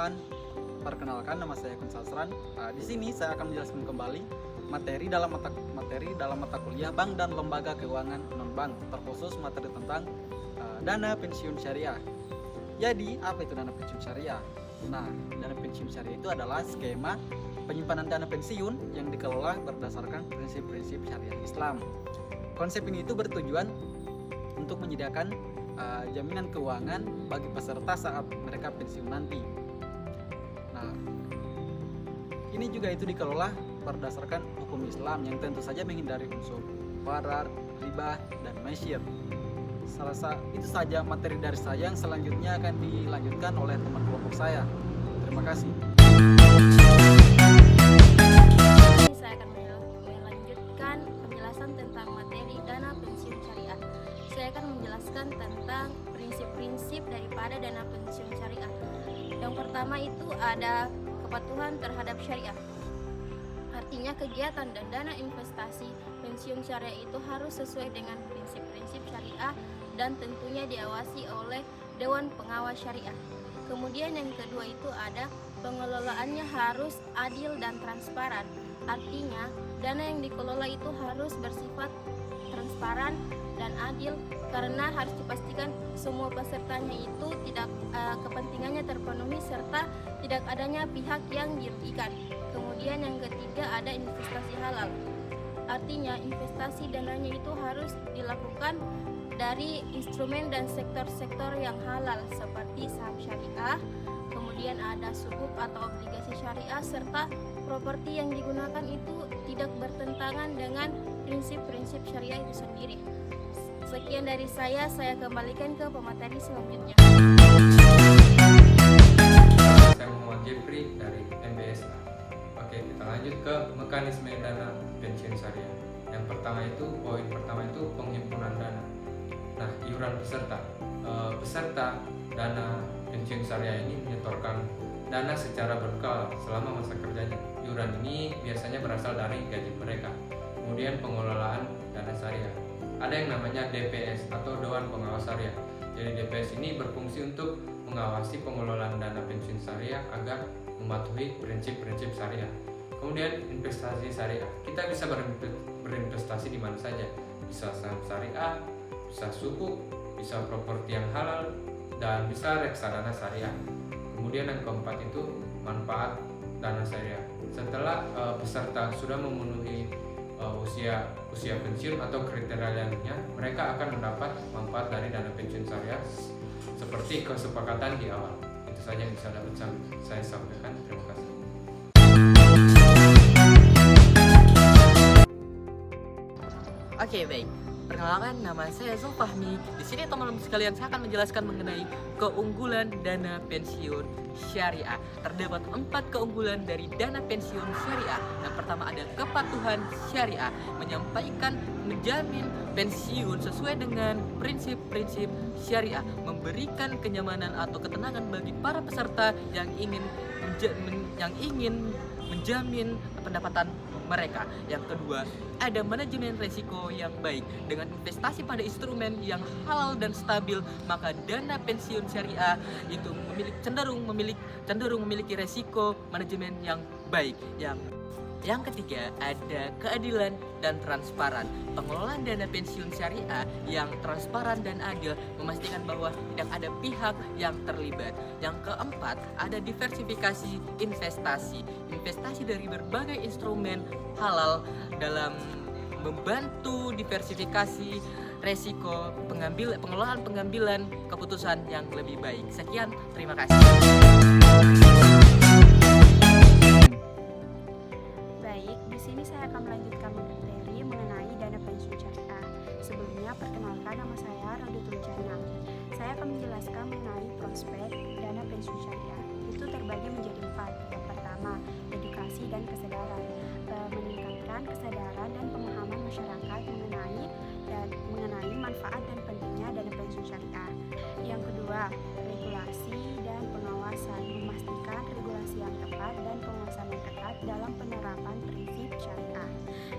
teman-teman, perkenalkan nama saya Kun Sasran. Di sini saya akan menjelaskan kembali materi dalam mata kuliah bank dan lembaga keuangan non-bank, terkhusus materi tentang dana pensiun syariah. Jadi, apa itu dana pensiun syariah? Nah, dana pensiun syariah itu adalah skema penyimpanan dana pensiun yang dikelola berdasarkan prinsip-prinsip syariah Islam. Konsep ini itu bertujuan untuk menyediakan jaminan keuangan bagi peserta saat mereka pensiun nanti. Nah, ini juga itu dikelola berdasarkan hukum Islam yang tentu saja menghindari unsur gharar, riba, dan maisir. Itu saja materi dari saya, yang selanjutnya akan dilanjutkan oleh teman kelompok saya. Terima kasih. Saya akan melanjutkan penjelasan tentang materi dana pensiun syariah. Saya akan menjelaskan tentang prinsip-prinsip daripada dana pensiun syariah. Yang pertama itu ada kepatuhan terhadap syariah. Artinya kegiatan dan dana investasi pensiun syariah itu harus sesuai dengan prinsip-prinsip syariah dan tentunya diawasi oleh Dewan Pengawas Syariah. Kemudian yang kedua itu ada pengelolaannya harus adil dan transparan. Artinya dana yang dikelola itu harus bersifat transparan dan adil, karena harus dipastikan semua pesertanya itu tidak kepentingannya terpenuhi serta tidak adanya pihak yang dirugikan. Kemudian yang ketiga ada investasi halal. Artinya investasi dananya itu harus dilakukan dari instrumen dan sektor-sektor yang halal seperti saham syariah, kemudian ada sukuk atau obligasi syariah, serta properti yang digunakan itu tidak bertentangan dengan prinsip-prinsip syariah itu sendiri. Sekian dari saya kembalikan ke pemateri selanjutnya. Saya Muhammad Jeffrey dari MBSA. Oke, kita lanjut ke mekanisme dana pensiun syariah. Yang pertama itu, poin pertama itu penghimpunan dana. Nah, iuran peserta. Peserta dana pensiun syariah ini menyetorkan dana secara berkala selama masa kerjanya. Iuran ini biasanya berasal dari gaji mereka. Kemudian pengelolaan dana syariah. Ada yang namanya DPS atau Dewan Pengawas Syariah. Jadi DPS ini berfungsi untuk mengawasi pengelolaan dana pensiun syariah agar mematuhi prinsip-prinsip syariah. Kemudian investasi syariah. Kita bisa berinvestasi di mana saja. Bisa saham syariah, bisa sukuk, bisa properti yang halal, dan bisa reksadana syariah. Kemudian yang keempat itu manfaat dana syariah. Setelah peserta sudah memenuhi usia pensiun atau kriteria lainnya, mereka akan mendapat manfaat dari dana pensiun syariah seperti kesepakatan di awal. Itu saja yang bisa dapat saya sampaikan. Terima kasih. Oke, baik. Perkenalkan, nama saya Zulfahmi. Di sini teman-teman sekalian, saya akan menjelaskan mengenai keunggulan dana pensiun syariah. Terdapat 4 keunggulan dari dana pensiun syariah. Yang pertama ada kepatuhan syariah, menyampaikan menjamin pensiun sesuai dengan prinsip-prinsip syariah, memberikan kenyamanan atau ketenangan bagi para peserta yang ingin menjamin pendapatan mereka. Yang kedua, ada manajemen risiko yang baik. Dengan investasi pada instrumen yang halal dan stabil, maka dana pensiun syariah itu cenderung memiliki risiko manajemen yang baik. Yang ketiga, ada keadilan dan transparan. Pengelolaan dana pensiun syariah yang transparan dan adil memastikan bahwa tidak ada pihak yang terlibat. Yang keempat, ada diversifikasi investasi. Investasi dari berbagai instrumen halal dalam membantu diversifikasi resiko pengelolaan pengambilan keputusan yang lebih baik. Sekian, terima kasih. Baik, di sini saya akan melanjutkan materi mengenai dana pensiun syariah. Sebelumnya, perkenalkan, nama saya Rodatul Jannah. Saya akan menjelaskan mengenai prospek dana pensiun syariah. Itu terbagi menjadi 4. Yang pertama, edukasi dan kesadaran. Meningkatkan kesadaran dan pemahaman masyarakat mengenai manfaat dan pentingnya dana pensiun syariah. Yang kedua, regulasi dan pengawasan, memastikan regulasi yang tepat dan pengawasan yang ketat dalam penerapan prinsip syariah.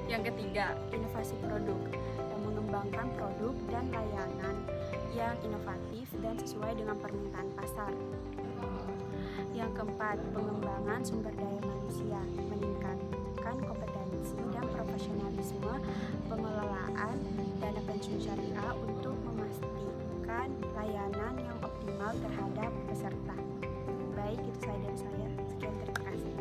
Yang ketiga, inovasi produk, mengembangkan produk dan layanan yang inovatif dan sesuai dengan permintaan pasar. Yang Yang keempat, pengembangan sumber daya manusia, meningkatkan kompetensi dan profesionalisme pengelolaan dana pensiun syariah untuk memastikan layanan yang optimal terhadap peserta. Baik, itu saja dari saya. Sekian, terima kasih.